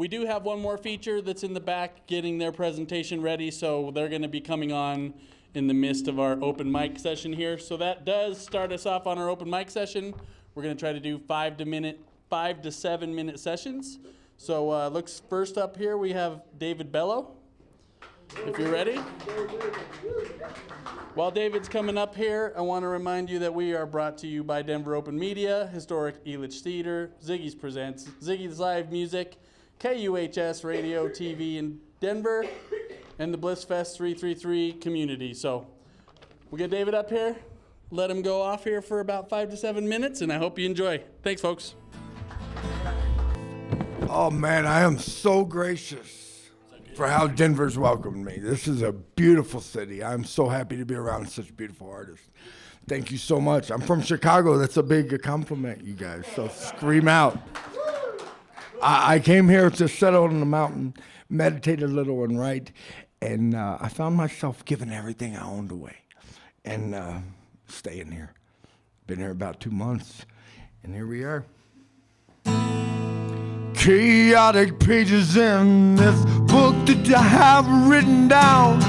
We do have one more feature that's in the back getting their presentation ready, so they're going to be coming on in the midst of our open mic session here. So that does start us off on our open mic session. We're going to try to do 5 to 7 minute sessions. So looks first up here, we have David Bello, if you're ready. While David's coming up here, I want to remind you that we are brought to you by Denver Open Media, Historic Elitch Theater, Ziggies Presents, Ziggies Live Music, KUHS Radio TV in Denver, and the Blissfest 333 community. So we'll get David up here, let him go off here for about 5 to 7 minutes, and I hope you enjoy. Thanks, folks. Oh man, I am so gracious for how Denver's welcomed me. This is a beautiful city. I'm so happy to be around such beautiful artists. Thank you so much. I'm from Chicago. That's a big compliment, you guys. So scream out. I came here to settle on the mountain, meditate a little and write, and I found myself giving everything I owned away and staying here. Been here about 2 months, and here we are. Chaotic pages in this book that I have written down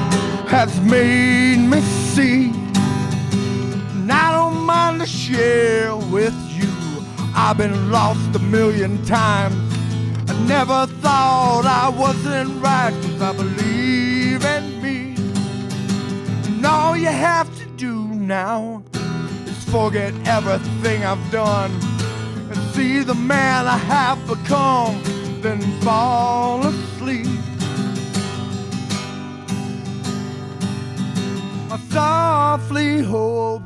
has made me see, and I don't mind to share with you. I've been lost 1,000,000 times. I never thought I wasn't right, 'cause I believe in me. And all you have to do now is forget everything I've done and see the man I have become, then fall asleep. I softly hope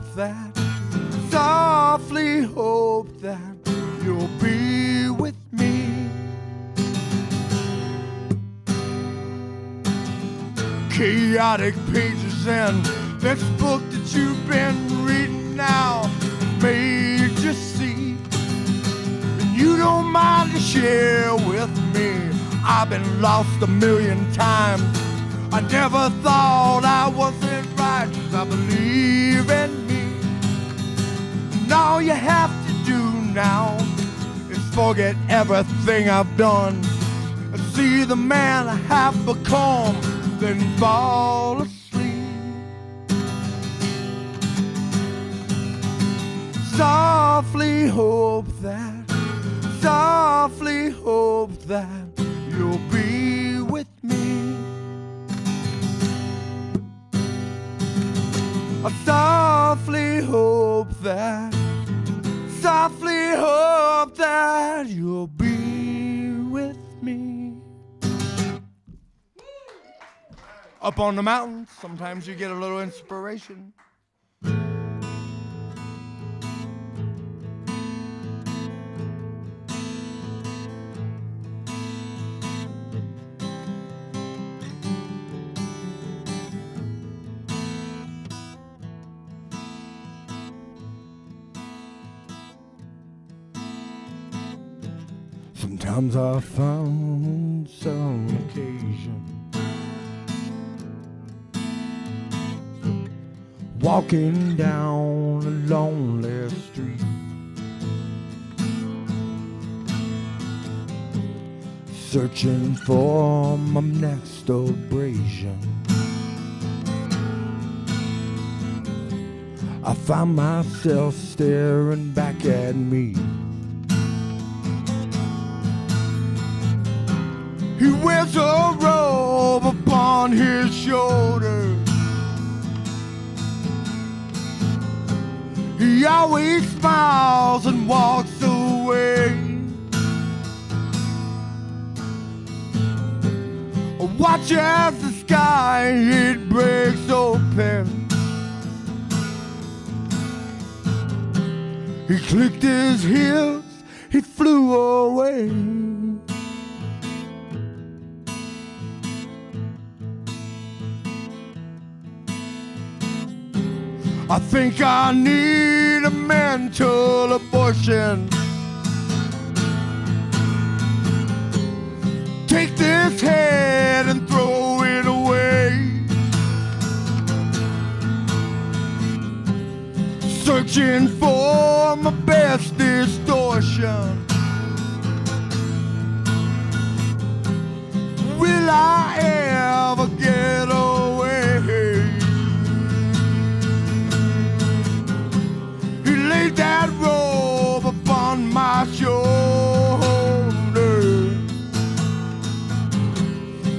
that you'll be with me. Chaotic pages in this book that you've been reading now made you see. You don't mind to share with me. I've been lost 1,000,000 times. I never thought I wasn't right, 'cause I believe in me. And all you have to do now is forget everything I've done and see the man I have become, then fall asleep. Softly hope that you'll be with me. I softly hope that you'll be with me. Up on the mountain, sometimes you get a little inspiration. Sometimes I found some occasion walking down a lonely street, searching for my next abrasion. I found myself staring back at me. He wears a robe upon his shoulders. He always smiles and walks away. Watch as the sky, it breaks open. He clicked his heels, he flew away. I think I need a mental abortion. Take this head and throw it away. Searching for my best distortion. will I ever get away? He laid that robe upon my shoulder.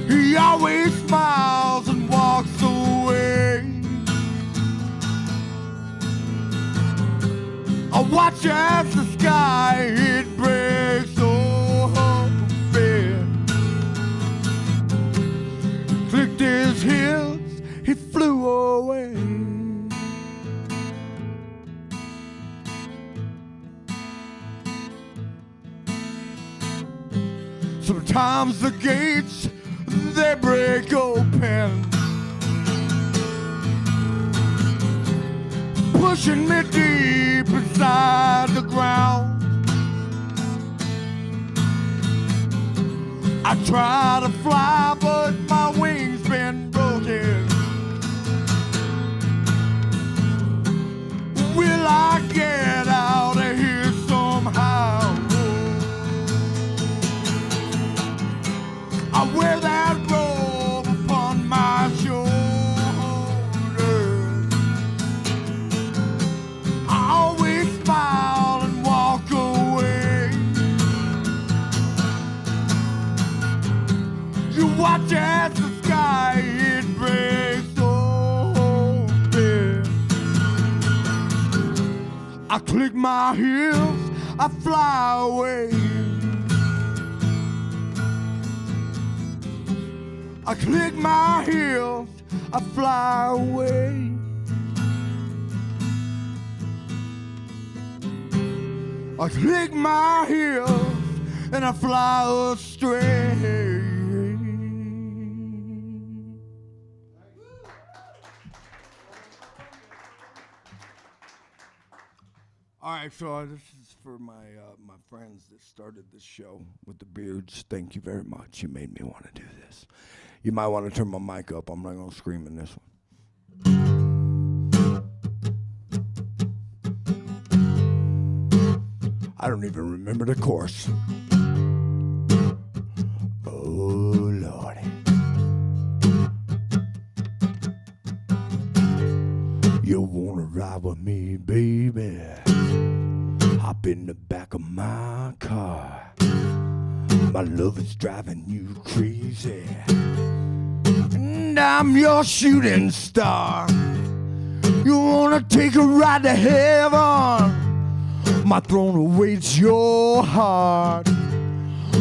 He always smiles and walks away. I watch as the sky it breaks open. Clicked his heels, he flew away. Sometimes the gates they break open, pushing me deep inside the ground. I try to fly, but my wings been broken. Will I get out of here somehow? I wear that robe upon my shoulder. I always smile and walk away. You watch as the sky it breaks open. I click my heels, I fly away. I click my heels, I fly away. I click my heels and I fly astray. All right, so this is for my friends that started this show with the beards. Thank you very much. You made me want to do this. You might want to turn my mic up. I'm not going to scream in this one. I don't even remember the chorus. Oh, Lordy. You want to ride with me, baby? Hop in the back of my car. My love is driving you crazy, and I'm your shooting star. You wanna take a ride to heaven? My throne awaits your heart.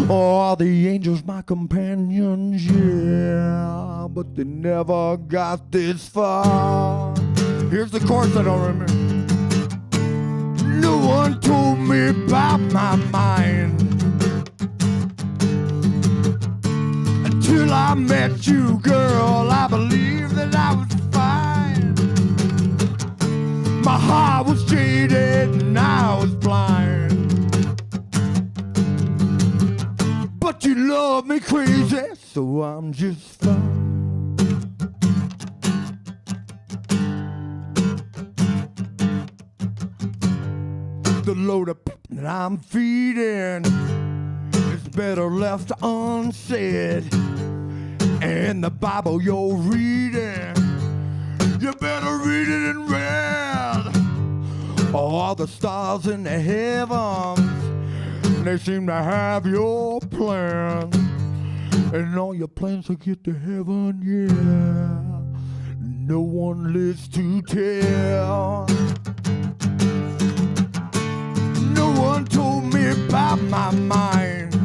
All the angels my companions, yeah, but they never got this far. Here's the chorus I don't remember. No one told me about my mind until I met you, girl. I believed that I was fine. My heart was jaded and I was blind, but you love me crazy, so I'm just fine. The load of people that I'm feeding is better left unsaid. And the Bible you're reading, you better read it in red. All the stars in the heavens, they seem to have your plan. And all your plans to get to heaven, yeah, no one lives to tell. No one told me about my mind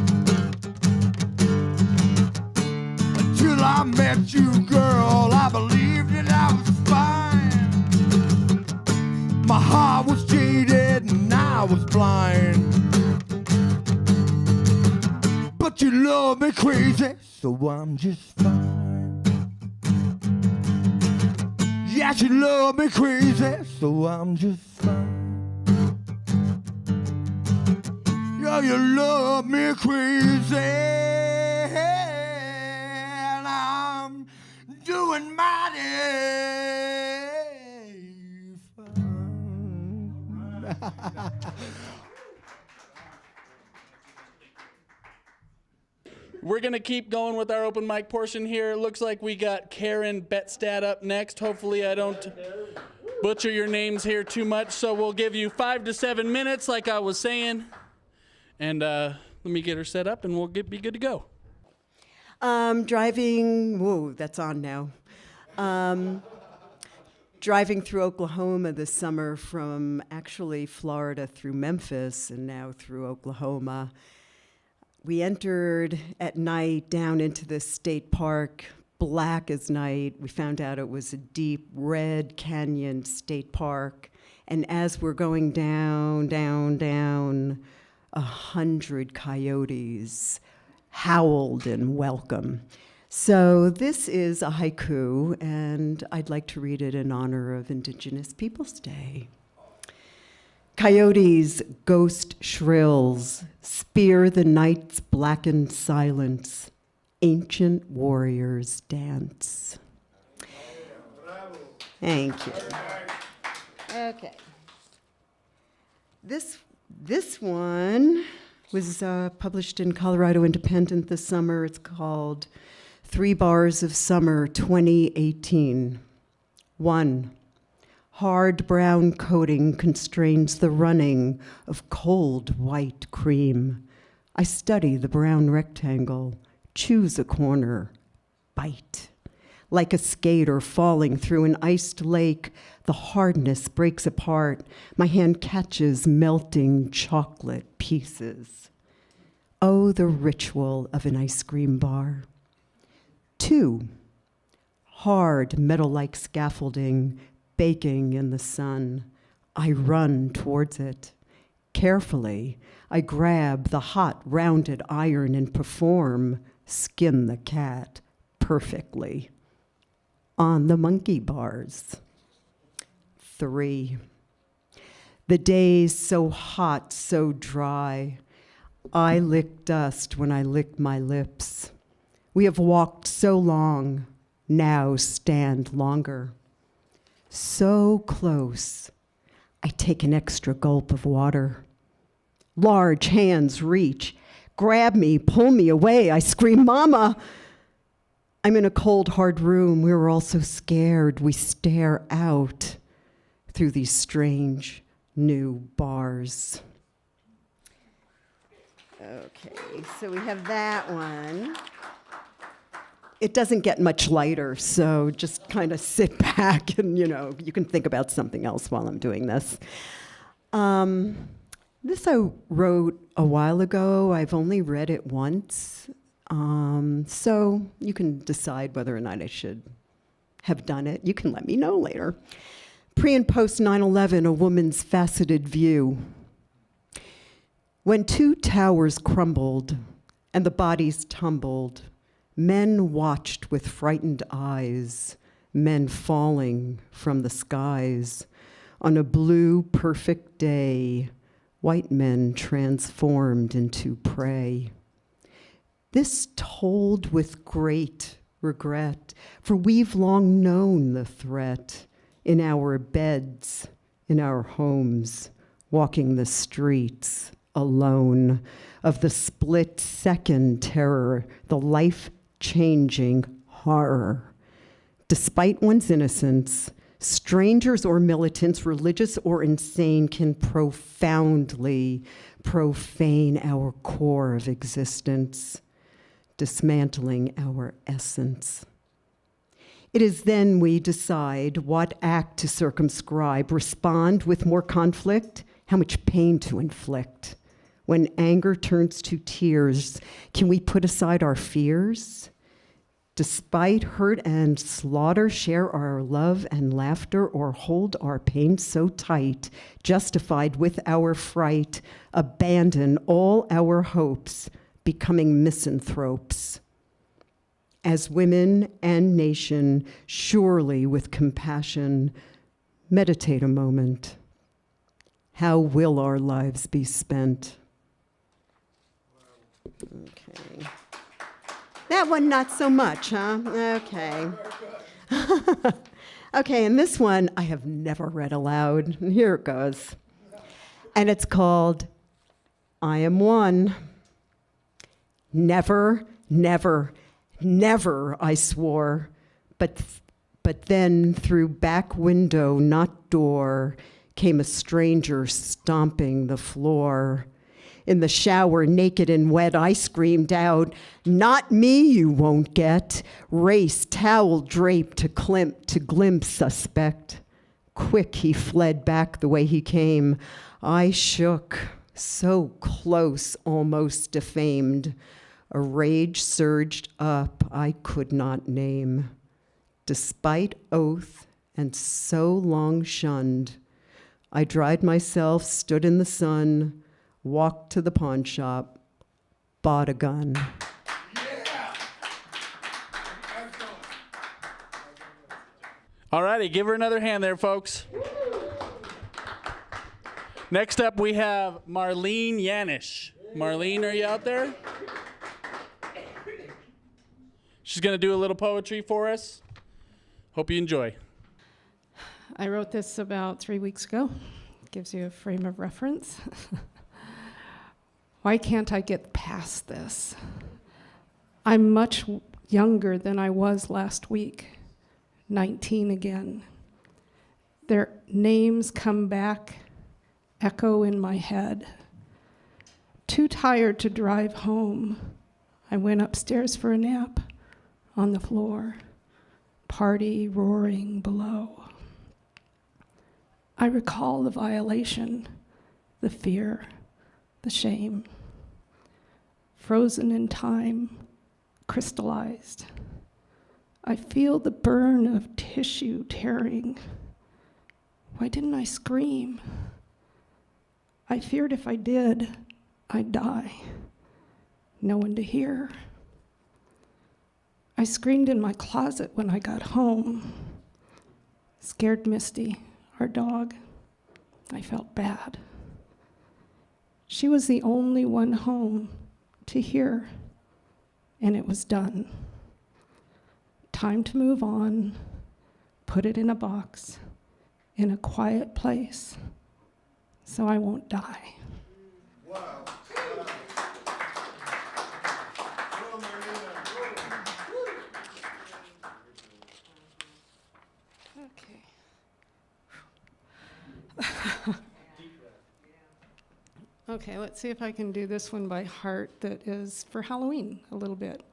until I met you, girl. I believed that I was fine. My heart was jaded and I was blind, but you love me crazy, so I'm just fine. Yeah, you love me crazy, so I'm just fine. Yeah, you love me crazy, and I'm doing mighty fine. We're going to keep going with our open mic portion here. It looks like we got Karen Betstad up next. Hopefully I don't butcher your names here too much. So we'll give you 5 to 7 minutes like I was saying. And let me get her set up and we'll be good to go. Driving, whoa, that's on now. Driving through Oklahoma this summer from actually Florida through Memphis and now through Oklahoma. We entered at night down into this state park, black as night. We found out it was a deep red canyon state park. And as we're going down, 100 coyotes howled in welcome. So this is a haiku, and I'd like to read it in honor of Indigenous Peoples' Day. Coyotes' ghost shrills spear the night's blackened silence. Ancient warriors dance. Thank you. Okay. This one was published in Colorado Independent this summer. It's called 3 Bars of Summer 2018. 1. Hard brown coating constrains the running of cold white cream. I study the brown rectangle, choose a corner, bite. Like a skater falling through an iced lake, the hardness breaks apart. My hand catches melting chocolate pieces. Oh, the ritual of an ice cream bar. 2. Hard metal-like scaffolding, baking in the sun. I run towards it. Carefully, I grab the hot, rounded iron and perform skin the cat perfectly on the monkey bars. 3. The days so hot, so dry. I lick dust when I lick my lips. We have walked so long, now stand longer. So close, I take an extra gulp of water. Large hands reach, grab me, pull me away. I scream, "Mama!" I'm in a cold, hard room. We were all so scared. We stare out through these strange new bars. Okay, so we have that one. It doesn't get much lighter, so just kind of sit back and, you can think about something else while I'm doing this. This I wrote a while ago. I've only read it once, so you can decide whether or not I should have done it. You can let me know later. Pre and post 9/11, a woman's faceted view. When 2 towers crumbled and the bodies tumbled, men watched with frightened eyes, men falling from the skies. On a blue, perfect day, white men transformed into prey. This told with great regret, for we've long known the threat in our beds, in our homes, walking the streets alone, of the split-second terror, the life-changing horror. Despite one's innocence, strangers or militants, religious or insane, can profoundly profane our core of existence, dismantling our essence. It is then we decide what act to circumscribe, respond with more conflict, how much pain to inflict. When anger turns to tears, can we put aside our fears? Despite hurt and slaughter, share our love and laughter, or hold our pain so tight, justified with our fright, abandon all our hopes, becoming misanthropes. As women and nation, surely with compassion, meditate a moment. How will our lives be spent? Okay. That one, not so much, huh? Okay. Okay, and this one I have never read aloud. Here it goes. And it's called I Am One. Never Never, never, I swore. But then through back window, not door, came a stranger stomping the floor. In the shower, naked and wet, I screamed out, "Not me, you won't get." Race, towel draped to glimpse suspect. Quick, he fled back the way he came. I shook, so close, almost defamed. A rage surged up I could not name. Despite oath and so long shunned, I dried myself, stood in the sun, walked to the pawn shop, bought a gun. All righty, give her another hand there, folks. Next up, we have Marlene Yanish. Marlene, are you out there? She's going to do a little poetry for us. Hope you enjoy. I wrote this about 3 weeks ago. Gives you a frame of reference. Why can't I get past this? I'm much younger than I was last week, 19 again. Their names come back, echo in my head. Too tired to drive home, I went upstairs for a nap on the floor, party roaring below. I recall the violation, the fear, the shame, frozen in time, crystallized. I feel the burn of tissue tearing. Why didn't I scream? I feared if I did, I'd die. No one to hear. I screamed in my closet when I got home. Scared Misty, our dog. I felt bad. She was the only one home to hear, and it was done. Time to move on, put it in a box, in a quiet place, so I won't die. Wow. Okay, let's see if I can do this one by heart that is for Halloween a little bit.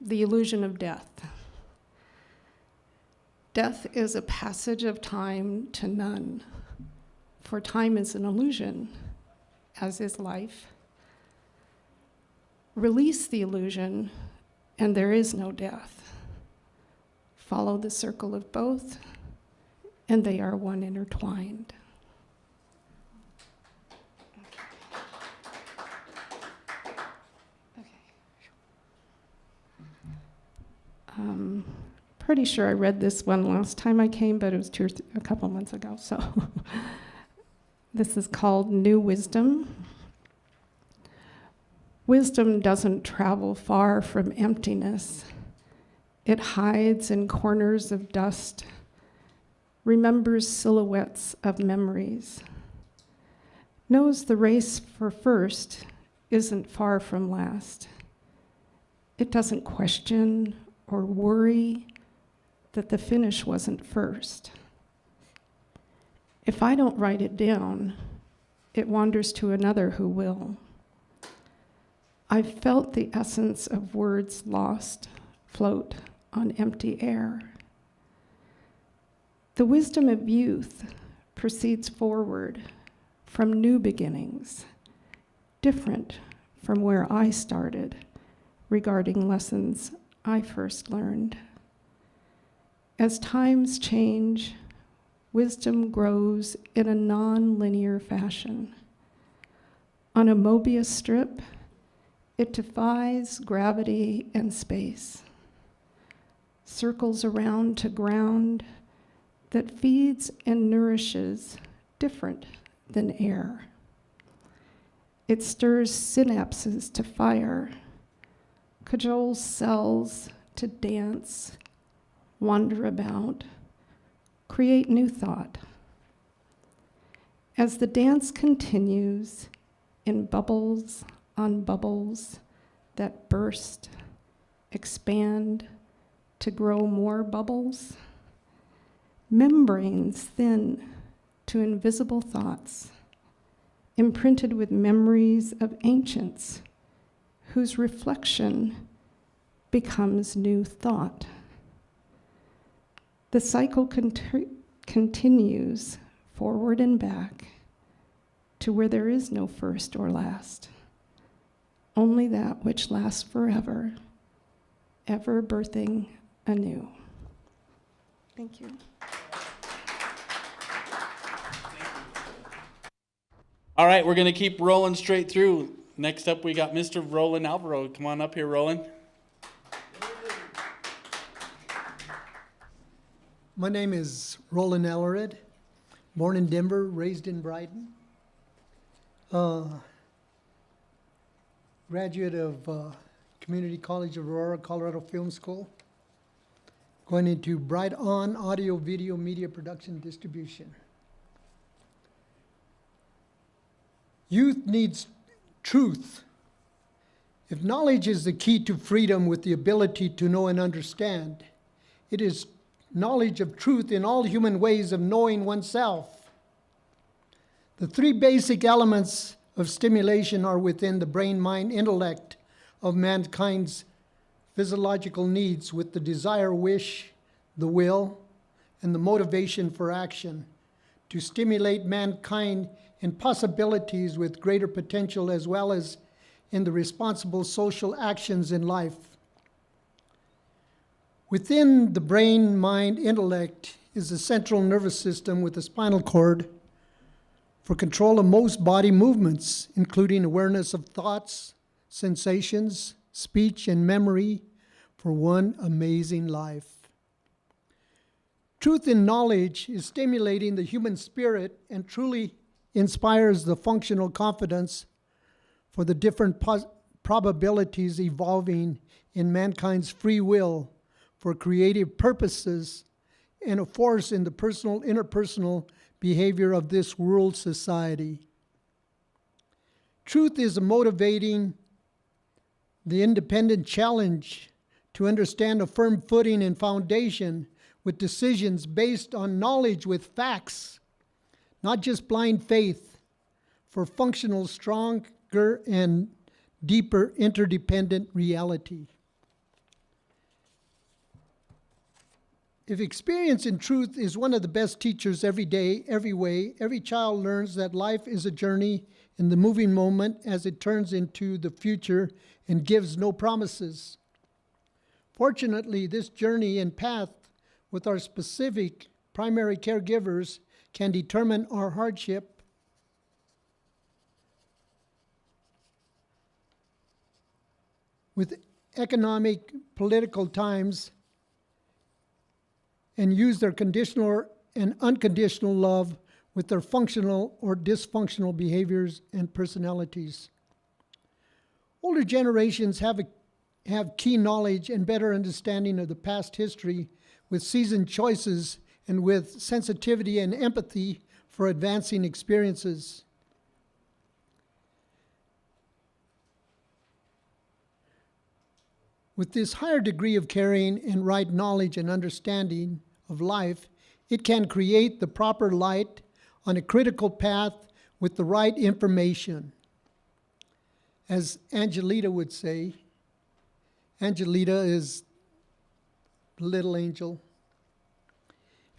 The illusion of death. Death is a passage of time to none, for time is an illusion, as is life. Release the illusion, and there is no death. Follow the circle of both, and they are one intertwined. Pretty sure I read this one last time I came, but it was a couple months ago. So this is called New Wisdom. Wisdom doesn't travel far from emptiness. It hides in corners of dust, remembers silhouettes of memories, knows the race for first isn't far from last. It doesn't question or worry that the finish wasn't first. If I don't write it down, it wanders to another who will. I've felt the essence of words lost float on empty air. The wisdom of youth proceeds forward from new beginnings, different from where I started regarding lessons I first learned. As times change, wisdom grows in a non-linear fashion. On a Mobius strip, it defies gravity and space, circles around to ground that feeds and nourishes different than air. It stirs synapses to fire, cajoles cells to dance, wander about, create new thought. As the dance continues, in bubbles on bubbles, that burst, expand to grow more bubbles, membranes thin to invisible thoughts, imprinted with memories of ancients whose reflection becomes new thought. The cycle continues forward and back to where there is no first or last, only that which lasts forever, ever birthing anew. Thank you. All right, we're going to keep rolling straight through. Next up, we got Mr. Roland Alvaro. Come on up here, Roland. My name is Roland Ellered, born in Denver, raised in Brighton. Graduate of Community College of Aurora, Colorado Film School. Going into Bright On Audio Video Media Production Distribution. Youth needs truth. If knowledge is the key to freedom with the ability to know and understand, it is knowledge of truth in all human ways of knowing oneself. The three basic elements of stimulation are within the brain, mind, intellect of mankind's physiological needs, with the desire, wish, the will, and the motivation for action to stimulate mankind in possibilities with greater potential, as well as in the responsible social actions in life. Within the brain, mind, intellect is the central nervous system with the spinal cord for control of most body movements, including awareness of thoughts, sensations, speech, and memory for one amazing life. Truth in knowledge is stimulating the human spirit and truly inspires the functional confidence for the different probabilities evolving in mankind's free will for creative purposes, and a force in the personal, interpersonal behavior of this world society. Truth is motivating the independent challenge to understand a firm footing and foundation with decisions based on knowledge with facts, not just blind faith, for functional, stronger, and deeper interdependent reality. If experience in truth is one of the best teachers every day, every way, every child learns that life is a journey in the moving moment as it turns into the future and gives no promises. Fortunately, this journey and path with our specific primary caregivers can determine our hardship, with economic, political times, and use their conditional and unconditional love with their functional or dysfunctional behaviors and personalities. Older generations have key knowledge and better understanding of the past history, with seasoned choices and with sensitivity and empathy for advancing experiences. With this higher degree of caring and right knowledge and understanding of life, it can create the proper light on a critical path with the right information. As Angelita would say, Angelita is the little angel.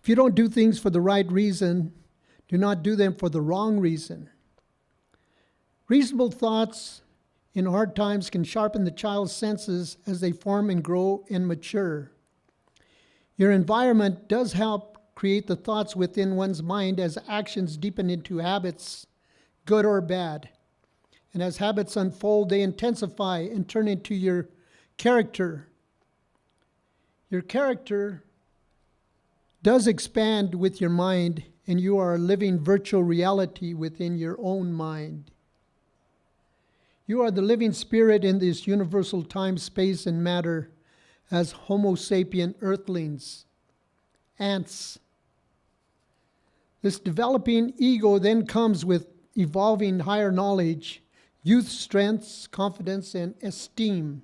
If you don't do things for the right reason, do not do them for the wrong reason. Reasonable thoughts in hard times can sharpen the child's senses as they form and grow and mature. Your environment does help create the thoughts within one's mind as actions deepen into habits, good or bad. And as habits unfold, they intensify and turn into your character. Your character does expand with your mind, and you are a living virtual reality within your own mind. You are the living spirit in this universal time, space, and matter as Homo sapien earthlings, ants. This developing ego then comes with evolving higher knowledge, youth strengths, confidence, and esteem.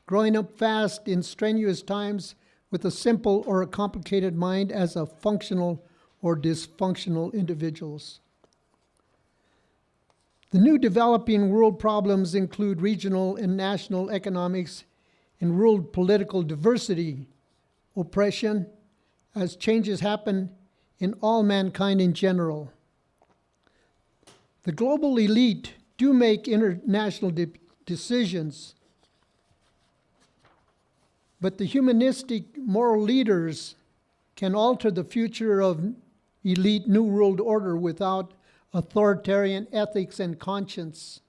Growing up fast in strenuous times with a simple or a complicated mind as a functional or dysfunctional individuals. The new developing world problems include regional and national economics and world political diversity, oppression, as changes happen in all mankind in general. The global elite do make international decisions, but the humanistic moral leaders can alter the future of elite New World Order without authoritarian ethics and conscience.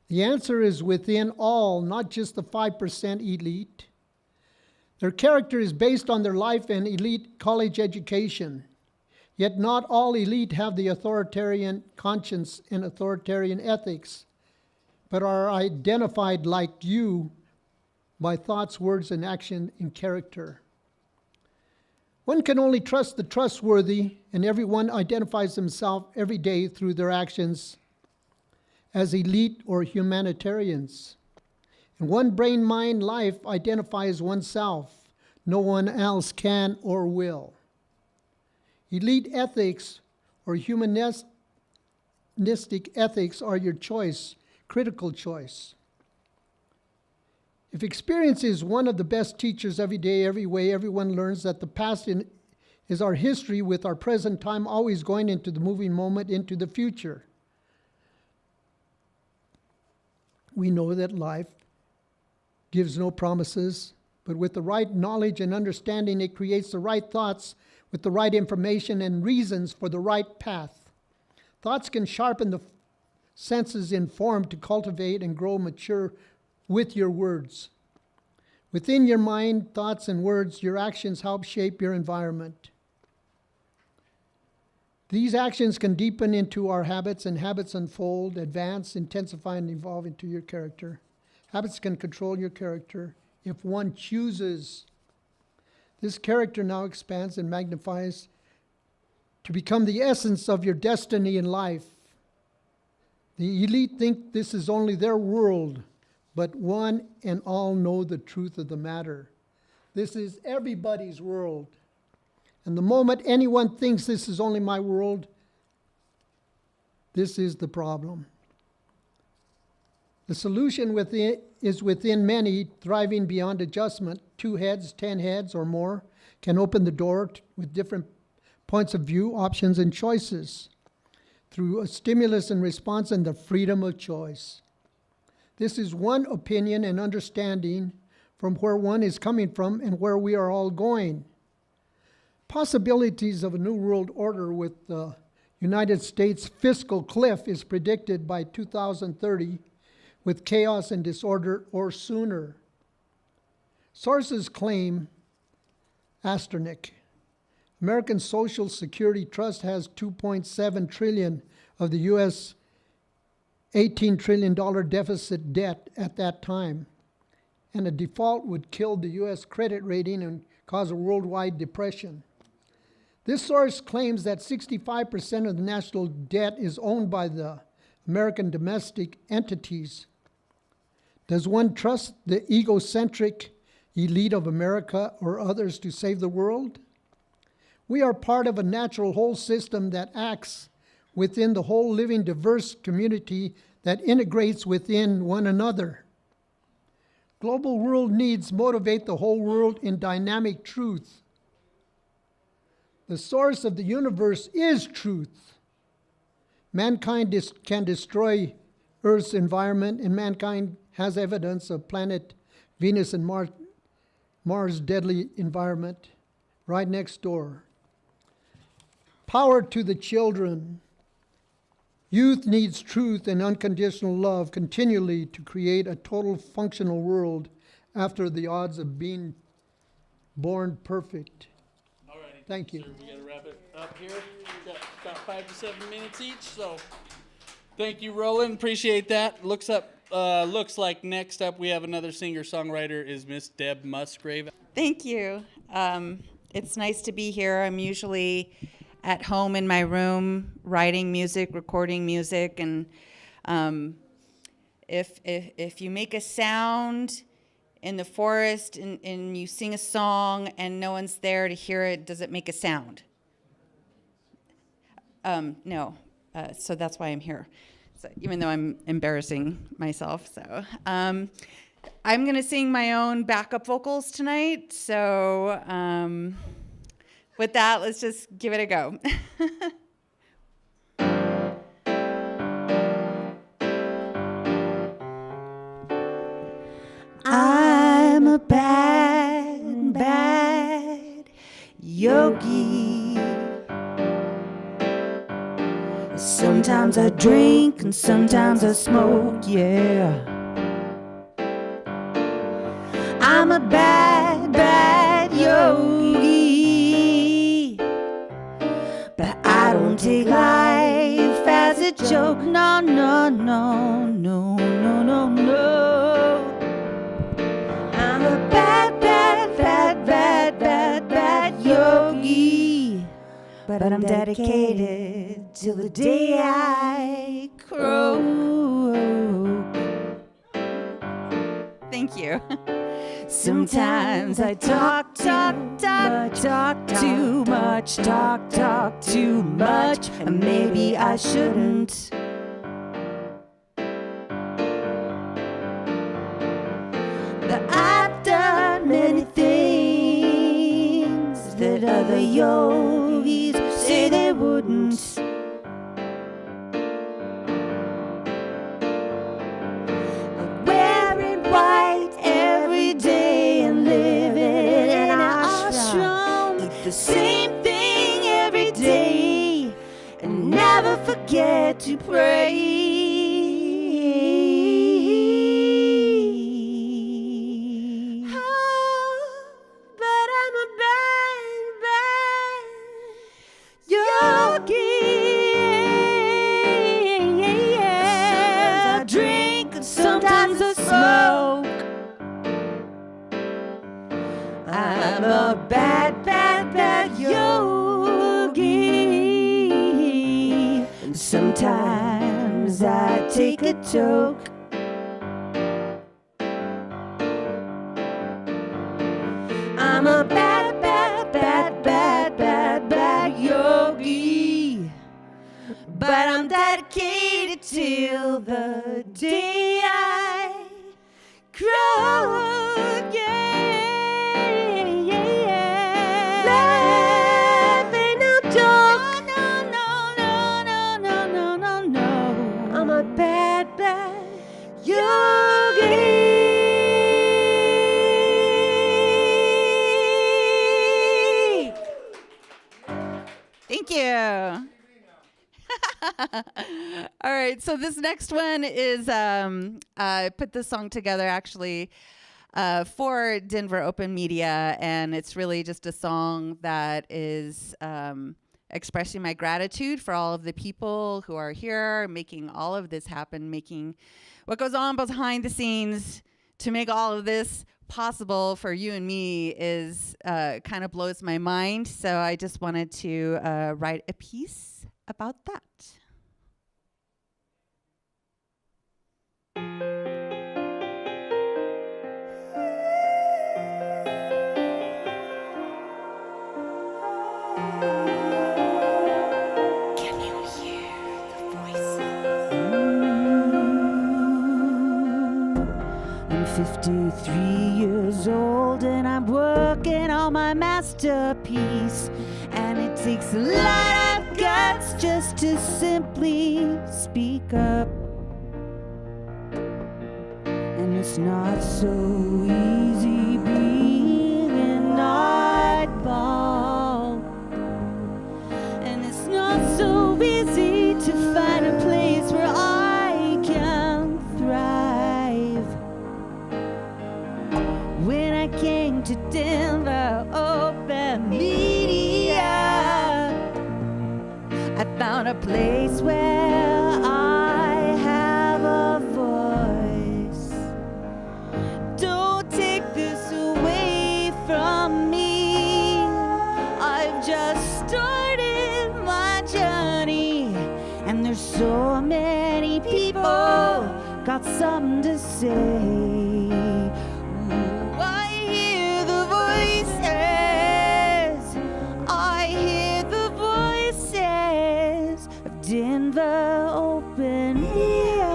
The answer is within all, not just the 5% elite. Their character is based on their life and elite college education. Yet not all elite have the authoritarian conscience and authoritarian ethics, but are identified like you by thoughts, words, and action in character. One can only trust the trustworthy, and everyone identifies themselves every day through their actions as elite or humanitarians. In one brain-mind life identifies oneself. No one else can or will. Elite ethics or humanistic ethics are your choice, critical choice. If experience is one of the best teachers every day, every way, everyone learns that the past is our history with our present time always going into the moving moment, into the future. We know that life gives no promises, but with the right knowledge and understanding, it creates the right thoughts with the right information and reasons for the right path. Thoughts can sharpen the senses informed to cultivate and grow mature with your words. Within your mind, thoughts, and words, your actions help shape your environment. These actions can deepen into our habits, and habits unfold, advance, intensify, and evolve into your character. Habits can control your character if one chooses. This character now expands and magnifies to become the essence of your destiny in life. The elite think this is only their world, but one and all know the truth of the matter. This is everybody's world. And the moment anyone thinks this is only my world, this is the problem. The solution is within many, thriving beyond adjustment. 2 heads, 10 heads, or more can open the door with different points of view, options, and choices through a stimulus and response and the freedom of choice. This is one opinion and understanding from where one is coming from and where we are all going. Possibilities of a new world order with the United States fiscal cliff is predicted by 2030 with chaos and disorder or sooner. Sources claim, asterisk, American Social Security Trust has $2.7 trillion of the U.S. $18 trillion deficit debt at that time, and a default would kill the U.S. credit rating and cause a worldwide depression. This source claims that 65% of the national debt is owned by the American domestic entities. Does one trust the egocentric elite of America or others to save the world? We are part of a natural whole system that acts within the whole living diverse community that integrates within one another. Global world needs motivate the whole world in dynamic truth. The source of the universe is truth. Mankind can destroy Earth's environment, and mankind has evidence of planet Venus and Mars' deadly environment right next door. Power to the children. Youth needs truth and unconditional love continually to create a total functional world after the odds of being born perfect. Alrighty. Thank you. Sir, we got to wrap it up here. We've got about 5 to 7 minutes each, so thank you, Roland. Appreciate that. Looks like next up we have another singer-songwriter is Miss Deb Musgrave. Thank you. It's nice to be here. I'm usually at home in my room writing music, recording music, and If you make a sound in the forest and you sing a song and no one's there to hear it, does it make a sound? No. So that's why I'm here. So even though I'm embarrassing myself. So I'm going to sing my own backup vocals tonight. So with that, let's just give it a go. I'm a bad, bad yogi. Sometimes I drink and sometimes I smoke, yeah. I'm a bad, bad yogi. But I don't take life as a joke, no, no, no, no, no, no, no. I'm a bad, bad, bad, bad, bad, bad yogi. But I'm dedicated till the day I croak. Thank you. Sometimes I talk too much, talk too much, and maybe I shouldn't. But I've done many things that other yogis say they wouldn't. Like wearing white every day and living in an ashram. Eat the same thing every day and never forget to pray. I'm a bad, bad, bad yogi. And sometimes I take a toke. I'm a bad, bad, bad, bad, bad, bad yogi. But I'm dedicated till the day I croak, yeah. Bad, bad yogi. Thank you. All right, so this next one is, I put this song together actually for Denver Open Media, and it's really just a song that is expressing my gratitude for all of the people who are here, making all of this happen, making what goes on behind the scenes to make all of this possible for you and me is kind of blows my mind. So I just wanted to write a piece about that. I'm 53 years old and I'm working on my masterpiece. And it takes a lot of guts just to simply speak up. And it's not so easy being an oddball. And it's not so easy to find a place where I can thrive. When I came to Denver Open Media, I found a place where I have a voice. Don't take this away from me. I've just started my journey, and there's so many people something to say. Ooh, I hear the voices. I hear the voices of Denver Open Media.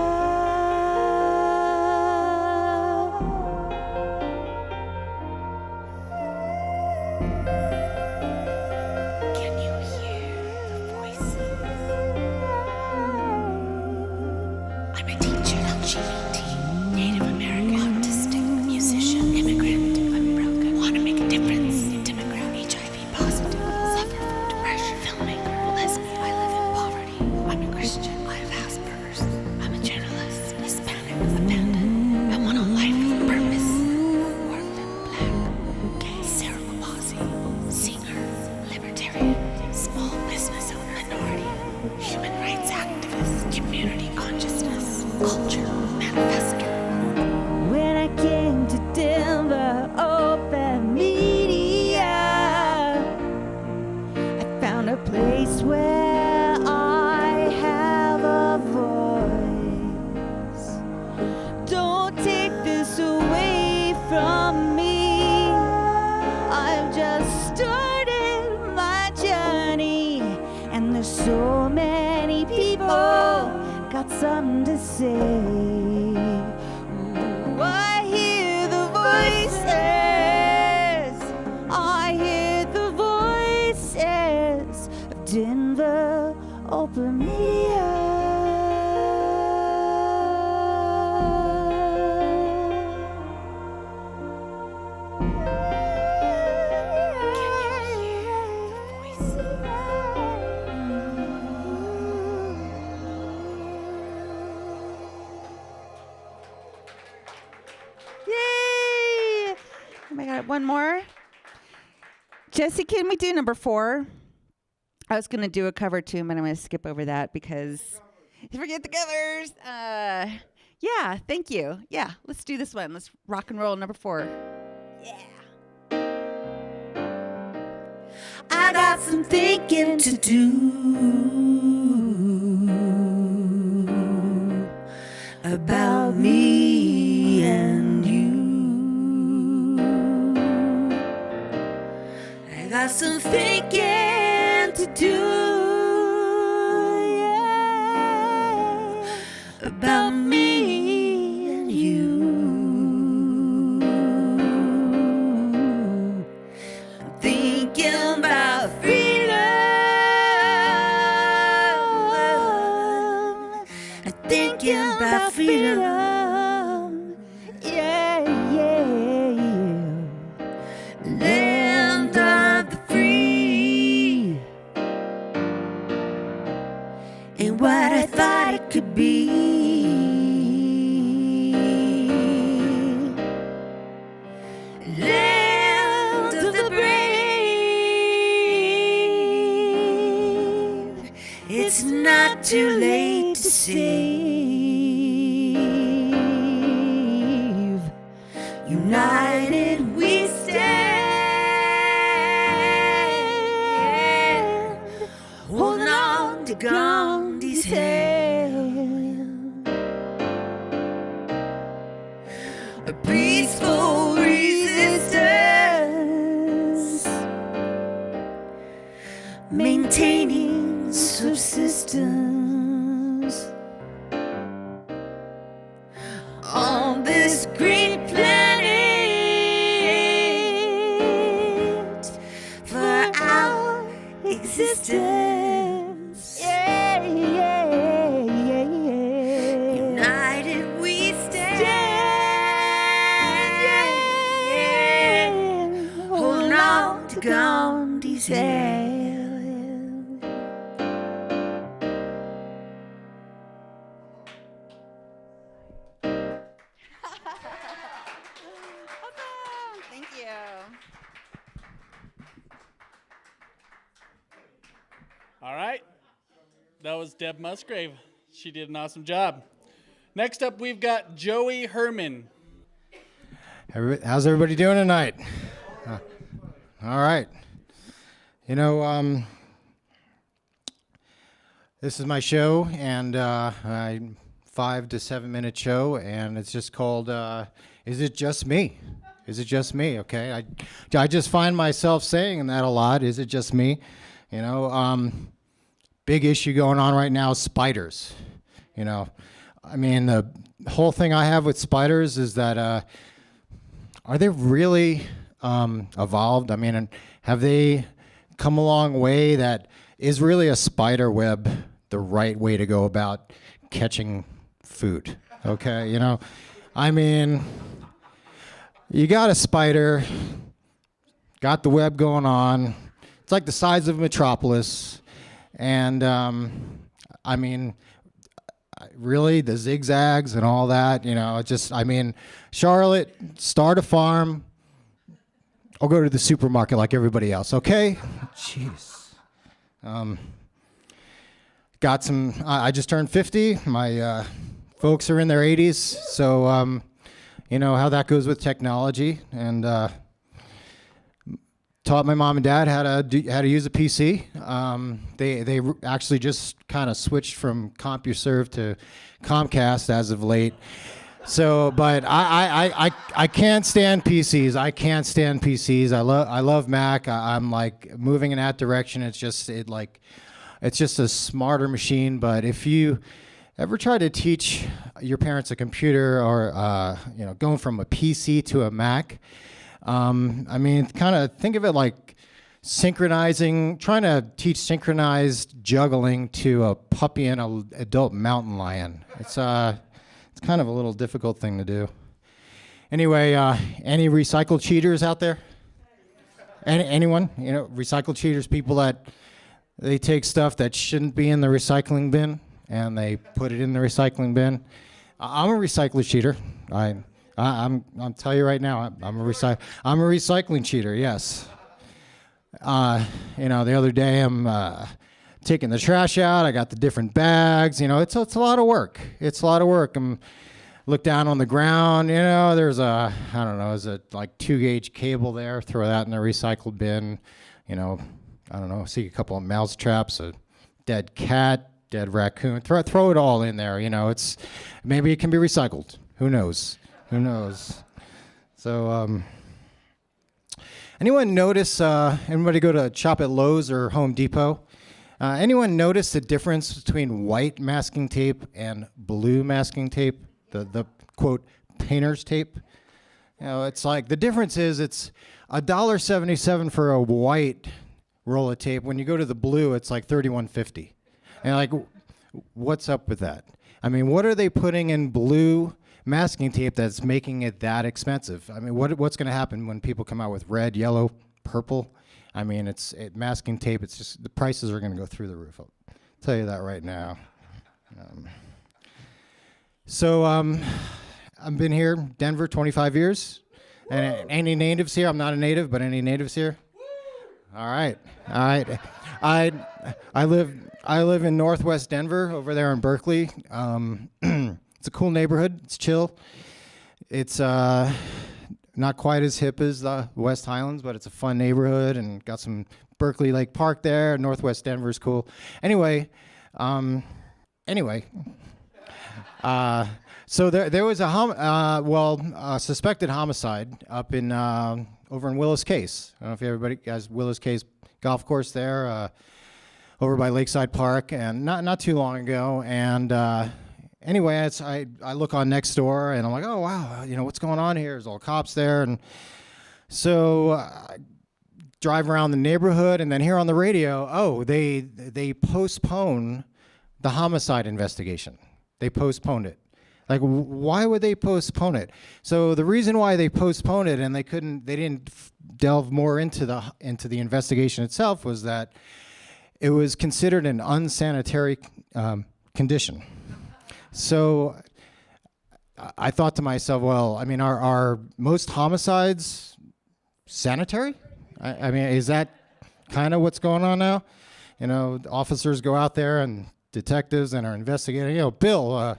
Can you hear the voices? I'm a teacher, LGBT, Native American, autistic, musician, immigrant, I'm broken, want to make a difference, Democrat, HIV positive, suffer from depression, filmmaker, lesbian, I live in poverty, I'm a Christian, I have Asperger's, I'm a journalist, Hispanic, abandoned, I want a life with purpose, orphan, black, gay, cerebral palsy, singer, libertarian, small business owner, minority, human rights activist, community consciousness, culture, manifesto. When I came to Denver Open Media, I found a place where I have a voice. Don't take this away from me. I've just started my journey, and there's so many people got something to say. Ooh, I hear the voices. I hear the voices of Denver Open Media. Yay! Oh my God, one more. Jesse, can we do number 4? I was going to do a cover tune, but I'm going to skip over that because forget the covers. Yeah, thank you. Yeah, let's do this one. Let's rock and roll number 4. Yeah. I got some thinking to do about me and you. I got some thinking to do, yeah, about me and you. I'm thinking about freedom. I'm thinking about freedom. Yeah, yeah, yeah. Land of the free ain't what I thought it could be. Land of the brave, it's not too late to save. United we stand, holding on to Gandhi's hand. A peaceful resistance, maintaining subsistence on this great planet for our existence. Yeah, yeah, yeah, yeah. United we stand, holding on to Gandhi's hand. Thank you. All right. That was Deb Musgrave. She did an awesome job. Next up, we've got Joey Herman. How's everybody doing tonight? All right. You know, this is my show, and I 5 to 7 minute show, and it's just called Is It Just Me? Is it just me? Okay, I just find myself saying that a lot. Is it just me? You know, big issue going on right now is spiders. You know, I mean, the whole thing I have with spiders is that are they really evolved? I mean, have they come a long way? That is really a spider web the right way to go about catching food? Okay, you know, I mean, you got a spider, got the web going on. It's like the size of Metropolis, and I mean, really, the zigzags and all that, you know, just, I mean, Charlotte, start a farm. I'll go to the supermarket like everybody else, okay? Jeez. Got some, I just turned 50. My folks are in their 80s, so, you know how that goes with technology, and taught my mom and dad how to use a PC. They actually just kind of switched from CompuServe to Comcast as of late. So, but I can't stand PCs. I can't stand PCs. I love Mac. I'm like moving in that direction. It's just a smarter machine. But if you ever try to teach your parents a computer, or you know, going from a PC to a Mac, I mean, kind of think of it like trying to teach synchronized juggling to a puppy and an adult mountain lion. It's kind of a little difficult thing to do. Anyway, any recycle cheaters out there? Anyone? You know, recycle cheaters, people that they take stuff that shouldn't be in the recycling bin and they put it in the recycling bin. I'm a recycler cheater. I'm tell you right now, I'm a recycling cheater. Yes. You know, the other day I'm taking the trash out. I got the different bags. You know, it's a lot of work. It's a lot of work. Look down on the ground. You know, there's I don't know, is it like 2-gauge cable there? Throw that in the recycled bin. You know, I don't know. See a couple of mouse traps, a dead cat, dead raccoon. Throw it all in there. You know, maybe it can be recycled. Who knows? Who knows? So, anyone notice, anybody go to shop at Lowe's or Home Depot? Anyone notice the difference between white masking tape and blue masking tape? The quote, painter's tape? You know, it's like, the difference is it's $1.77 for a white roll of tape. When you go to the blue, it's like $31.50. And like, what's up with that? I mean, what are they putting in blue masking tape that's making it that expensive? I mean, what's going to happen when people come out with red, yellow, purple? I mean, masking tape. It's just the prices are going to go through the roof. I'll tell you that right now. So I've been here, Denver, 25 years. And any natives here? I'm not a native, but any natives here? All right. I live in Northwest Denver, over there in Berkeley. It's a cool neighborhood. It's chill. It's not quite as hip as the West Highlands, but it's a fun neighborhood, and got some Berkeley Lake Park there. Northwest Denver is cool. Anyway, so there was a suspected homicide up in over in Willis Case. I don't know if everybody guys Willis Case golf course there, over by Lakeside Park, and not too long ago. And anyway, I look on Nextdoor, and I'm like, oh wow, you know, what's going on here? There's all cops there, and so I drive around the neighborhood, and then hear on the radio, oh, they postpone the homicide investigation. They postponed it. Like, why would they postpone it? So the reason why they postponed it and they didn't delve more into the investigation itself was that it was considered an unsanitary condition. So I thought to myself, well, I mean, are most homicides sanitary? I mean, is that kind of what's going on now? You know, officers go out there and detectives and are investigating. You know, Bill,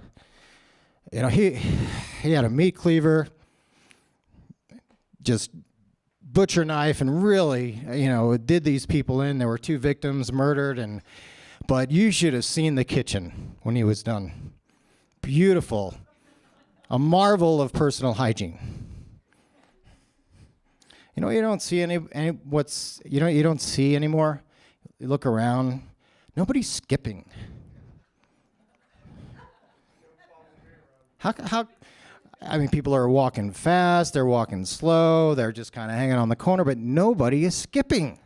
you know, he had a meat cleaver, just butcher knife, and really, you know, did these people in. There were 2 victims murdered, but you should have seen the kitchen when he was done. beautiful, a marvel of personal hygiene. You know, you don't see you don't see anymore. You look around, nobody's skipping. How? I mean, people are walking fast, they're walking slow, they're just kind of hanging on the corner, but nobody is skipping.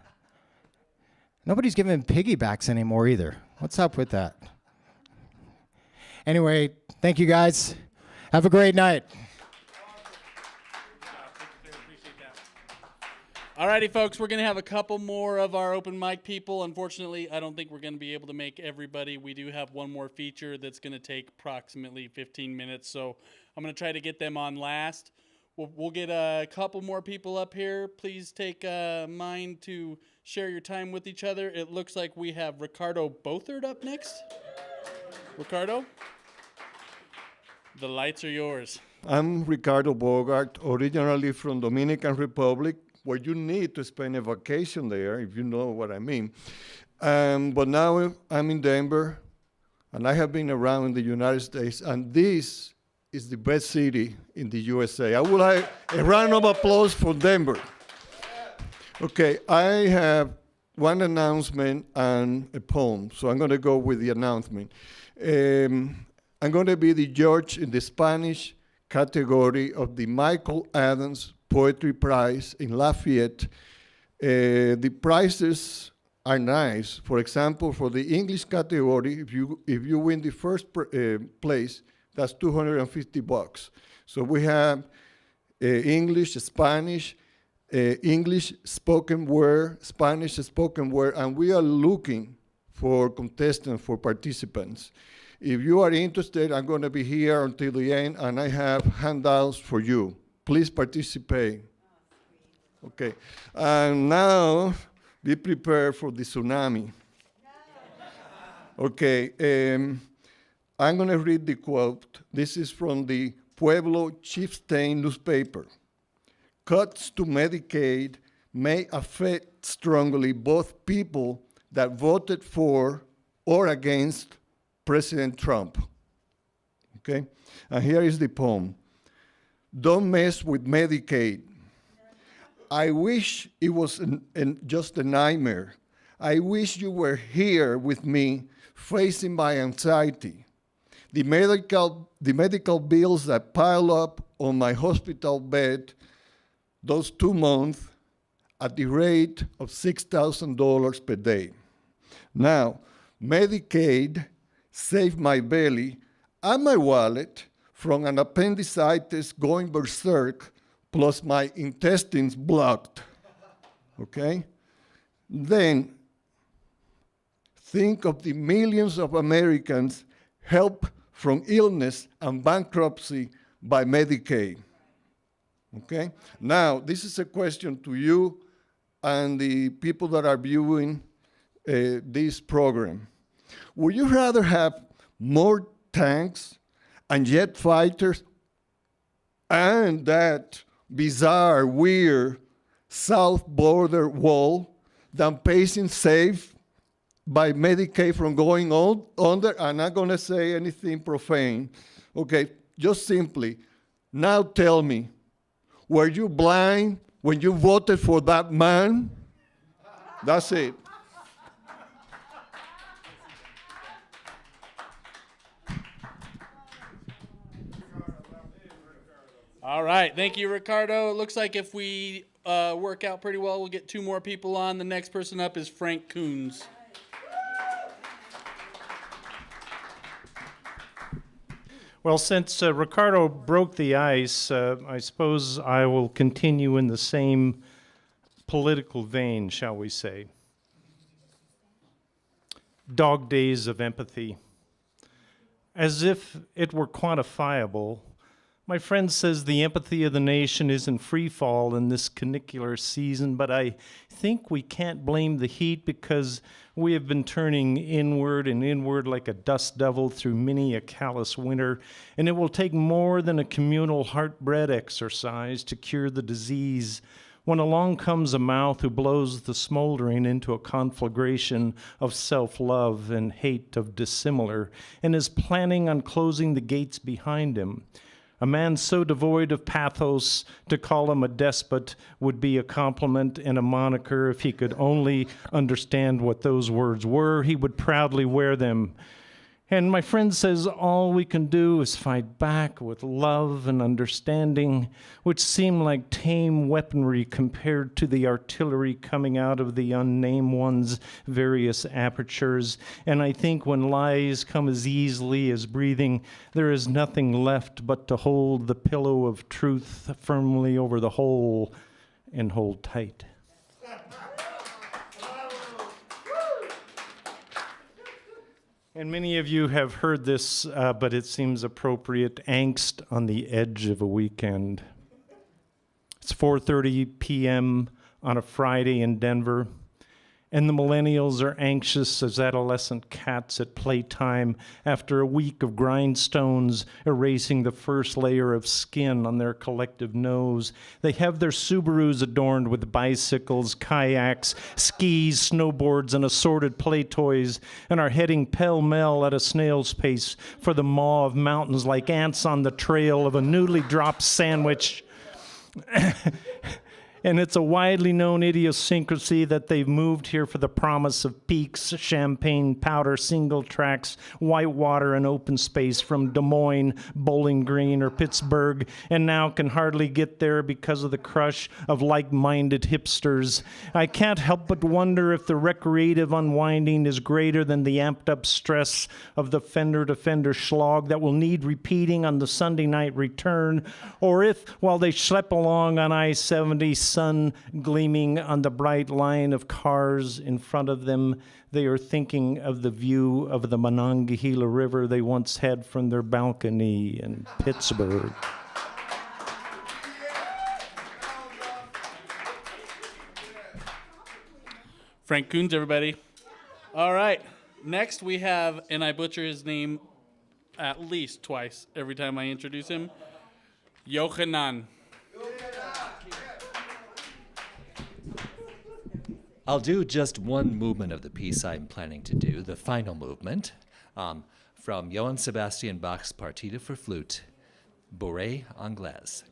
Nobody's giving piggybacks anymore either. What's up with that? Anyway, thank you guys. Have a great night. Alrighty, folks, we're going to have a couple more of our open mic people. Unfortunately, I don't think we're going to be able to make everybody. We do have one more feature that's going to take approximately 15 minutes, so I'm going to try to get them on last. We'll get a couple more people up here. Please take mind to share your time with each other. It looks like we have Ricardo Bothard up next. Ricardo, the lights are yours. I'm Ricardo Bogart, originally from Dominican Republic, where you need to spend a vacation there, if you know what I mean. But now I'm in Denver, and I have been around in the United States, and this is the best city in the USA. I would like a round of applause for Denver. Okay, I have one announcement and a poem, so I'm going to go with the announcement. I'm going to be the judge in the Spanish category of the Michael Adams Poetry Prize in Lafayette. The prizes are nice. For example, for the English category, if you win the first place, that's $250. So we have English, Spanish, English spoken word, Spanish spoken word, and we are looking for contestants, for participants. If you are interested, I'm going to be here until the end, and I have handouts for you. Please participate. Okay, and now be prepared for the tsunami. Okay, I'm going to read the quote. This is from the Pueblo Chieftain newspaper. Cuts to Medicaid may affect strongly both people that voted for or against President Trump. Okay, and here is the poem. Don't mess with Medicaid. I wish it was just a nightmare. I wish you were here with me, facing my anxiety. The medical bills that pile up on my hospital bed those 2 months at the rate of $6,000 per day. Now, Medicaid saved my belly and my wallet from an appendicitis going berserk, plus my intestines blocked, okay? Then, think of the millions of Americans helped from illness and bankruptcy by Medicaid, okay? Now, this is a question to you and the people that are viewing this program. Would you rather have more tanks and jet fighters and that bizarre, weird south border wall than pacing safe by Medicaid from going under? I'm not going to say anything profane. Okay, just simply, now tell me, were you blind when you voted for that man? That's it. All right, thank you, Ricardo. It looks like if we work out pretty well, we'll get 2 more people on. The next person up is Frank Coons. Well, since Ricardo broke the ice, I suppose I will continue in the same political vein, shall we say. Dog days of empathy. As if it were quantifiable, my friend says the empathy of the nation is in free fall in this canicular season, but I think we can't blame the heat because we have been turning inward and inward like a dust devil through many a callous winter, and it will take more than a communal heartbread exercise to cure the disease when along comes a mouth who blows the smoldering into a conflagration of self-love and hate of dissimilar, and is planning on closing the gates behind him. A man so devoid of pathos, to call him a despot would be a compliment and a moniker. If he could only understand what those words were, he would proudly wear them. And my friend says all we can do is fight back with love and understanding, which seem like tame weaponry compared to the artillery coming out of the unnamed one's various apertures. And I think when lies come as easily as breathing, there is nothing left but to hold the pillow of truth firmly over the hole and hold tight. And many of you have heard this, but it seems appropriate, angst on the edge of a weekend. It's 4:30 p.m. on a Friday in Denver, and the millennials are anxious as adolescent cats at playtime after a week of grindstones erasing the first layer of skin on their collective nose. They have their Subarus adorned with bicycles, kayaks, skis, snowboards, and assorted play toys, and are heading pell-mell at a snail's pace for the maw of mountains like ants on the trail of a newly dropped sandwich. And it's a widely known idiosyncrasy that they've moved here for the promise of peaks, champagne, powder, single tracks, white water, and open space from Des Moines, Bowling Green, or Pittsburgh, and now can hardly get there because of the crush of like-minded hipsters. I can't help but wonder if the recreative unwinding is greater than the amped-up stress of the fender-to-fender slog that will need repeating on the Sunday night return, or if, while they schlep along on I-70, sun gleaming on the bright line of cars in front of them, they are thinking of the view of the Monongahela River they once had from their balcony in Pittsburgh. Frank Coons, everybody. All right. Next we have, and I butcher his name at least twice every time I introduce him, Yochanan. I'll do just one movement of the piece I'm planning to do, the final movement, from Johann Sebastian Bach's Partita for Flute, Bourrée Anglaise.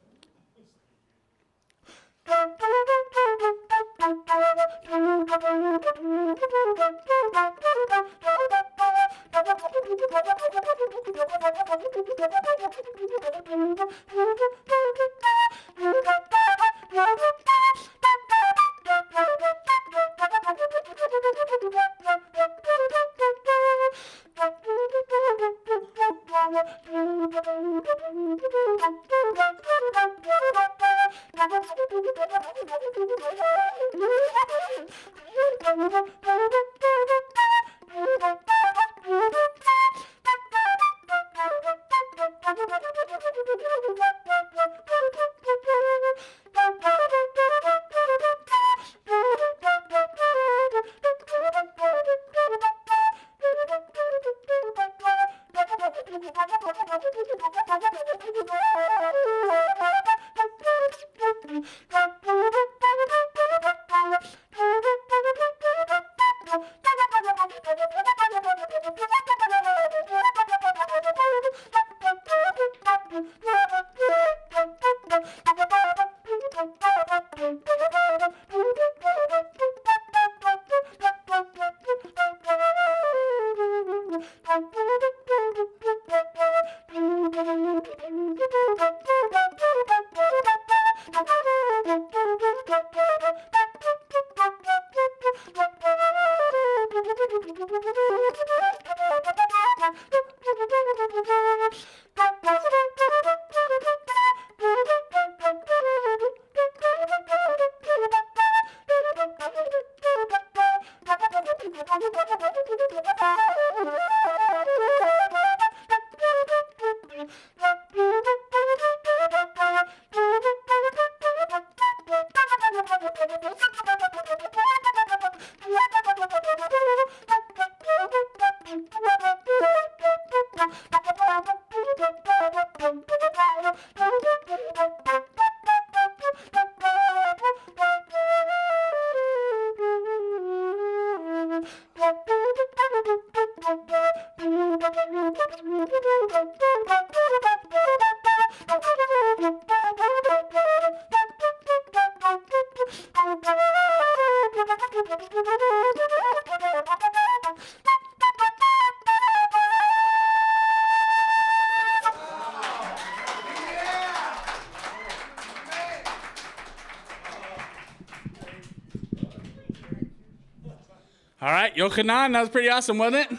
All right, Yochanan, that was pretty awesome, wasn't it?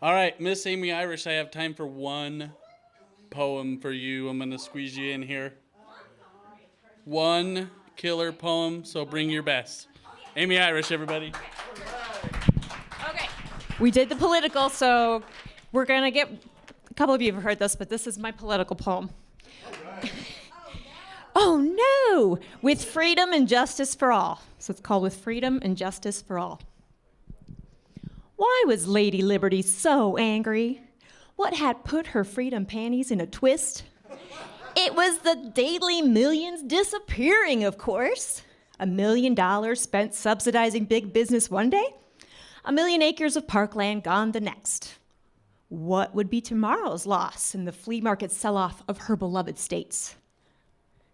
All right, Miss Amy Irish, I have time for one poem for you. I'm going to squeeze you in here. One killer poem, so bring your best. Amy Irish, everybody. Okay. We did the political, so we're going to get, a couple of you have heard this, but this is my political poem. Oh no, with freedom and justice for all. So it's called With Freedom and Justice for All. Why was Lady Liberty so angry? What had put her freedom panties in a twist? It was the daily millions disappearing, of course. $1 million spent subsidizing big business one day, 1 million acres of parkland gone the next. What would be tomorrow's loss in the flea market sell-off of her beloved states?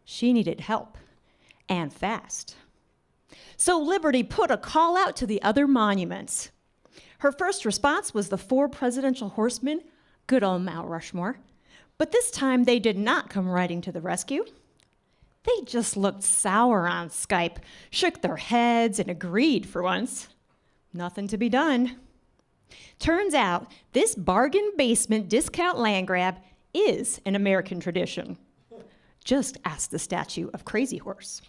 She needed help, and fast. So Liberty put a call out to the other monuments. Her first response was the 4 presidential horsemen, good old Mount Rushmore. But this time they did not come riding to the rescue. They just looked sour on Skype, shook their heads, and agreed for once. Nothing to be done. Turns out this bargain basement discount land grab is an American tradition. Just ask the statue of Crazy Horse.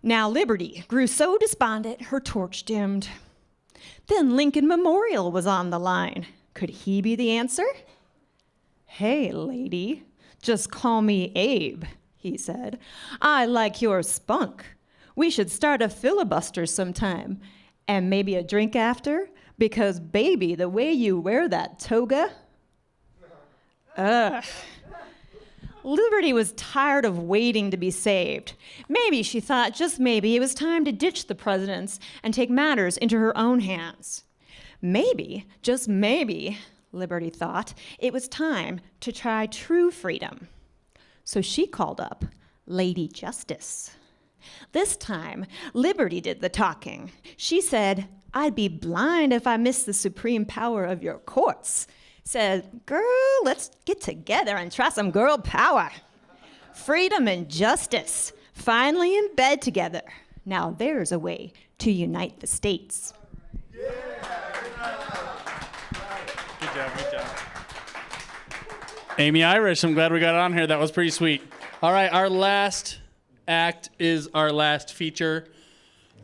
Now Liberty grew so despondent, her torch dimmed. Then Lincoln Memorial was on the line. Could he be the answer? Hey, lady, just call me Abe, he said. I like your spunk. We should start a filibuster sometime, and maybe a drink after, because baby, the way you wear that toga. Ugh. Liberty was tired of waiting to be saved. Maybe, she thought, just maybe, it was time to ditch the presidents and take matters into her own hands. Maybe, just maybe, Liberty thought, it was time to try true freedom. So she called up Lady Justice. This time, Liberty did the talking. She said, I'd be blind if I missed the supreme power of your courts. Said, girl, let's get together and try some girl power. Freedom and justice, finally in bed together. Now there's a way to unite the states. Good job, good job. Amy Irish, I'm glad we got on here. That was pretty sweet. All right, our last act is our last feature.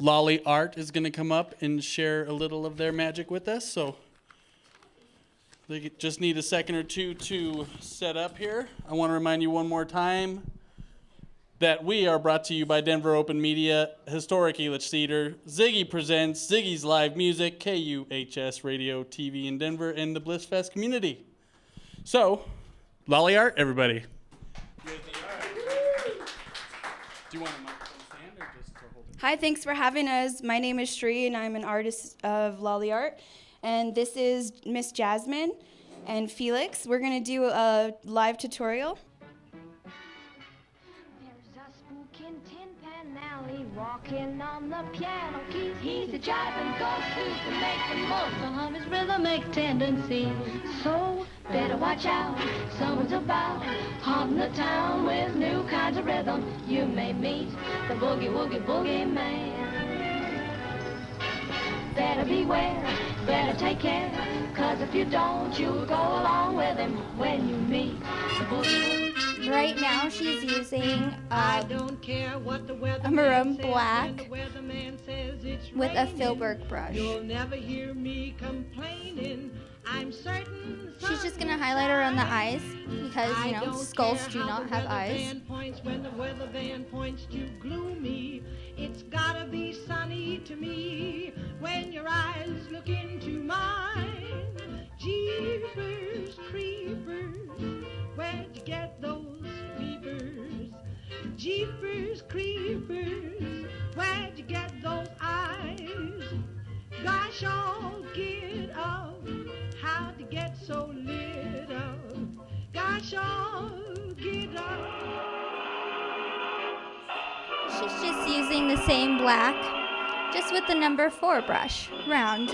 Lolly Art is going to come up and share a little of their magic with us. So they just need a second or two to set up here. I want to remind you one more time that we are brought to you by Denver Open Media, Historic Elitch Theater, Ziggy Presents, Ziggies Live Music, KUHS Radio TV in Denver, and the Bliss Fest community. So, Lolly Art, everybody. Do you want a microphone stand or just to hold it? Hi, thanks for having us. My name is Shree, and I'm an artist of Lolly Art. And this is Miss Jasmine and Felix. We're going to do a live tutorial. There's a spook in Tin Pan Alley walking on the piano keys. He's a jiving ghost who can make the most of hum his rhythmic tendency. So better watch out, someone's about haunting the town with new kinds of rhythm. You may meet the boogie woogie boogie man. Better beware, better take care, 'cause if you don't, you'll go along with him when you meet the boogie. Right now she's using I don't care what the a maroon says, black when the weatherman says it's with a raining. Filbert brush. You'll never hear me complaining. I'm certain She's just going to highlight around the eyes because, you know, skulls do not have eyes. When the weather van points to gloomy, it's gotta be sunny to me when your eyes look into mine. Jeepers creepers, where'd you get those peepers? Jeepers creepers, where'd you get those eyes? Gosh, all get up, how'd you get so lit up? shall get up. She's just using the same black, just with the number 4 brush, round.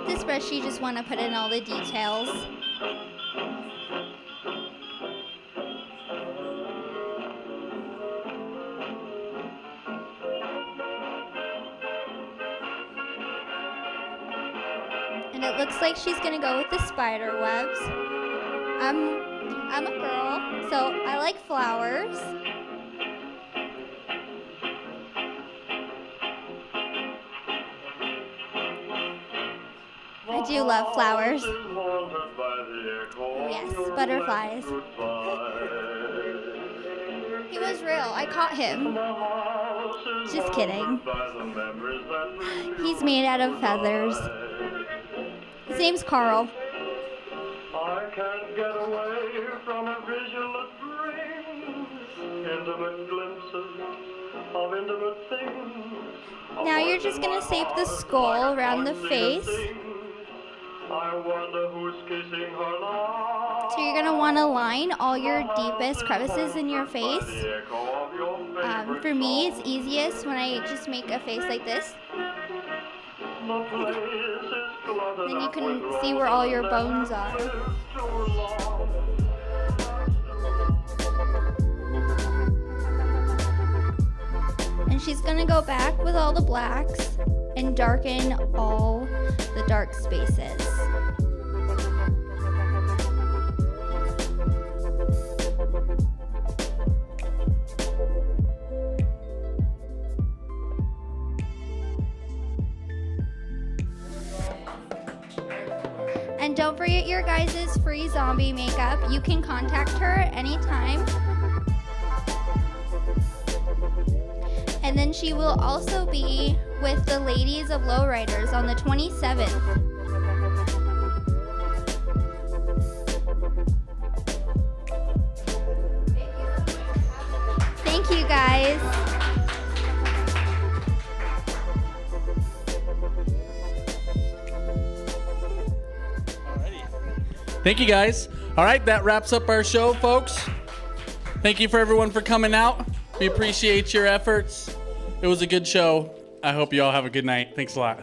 This brush, you just want to put in all the details. And it looks like she's gonna go with the spider webs. I'm a girl, so I like flowers. I do love flowers. Yes, butterflies. He was real. I caught him. Just kidding. He's made out of feathers. His name's Carl. I can't get away from a vision that brings intimate glimpses of intimate things. Now you're just gonna shape the skull around the face. I wonder who's kissing her now. So you're gonna want to line all your deepest crevices in your face. For me, it's easiest when I just make a face like this. Then you can see where all your bones are. And she's gonna go back with all the blacks and darken all the dark spaces. And don't forget your guys' free zombie makeup. You can contact her anytime. And then she will also be with the Ladies of Lowriders on the 27th. Thank you, guys. Thank you, guys. All right, that wraps up our show, folks. Thank you for everyone for coming out. We appreciate your efforts. It was a good show. I hope you all have a good night. Thanks a lot.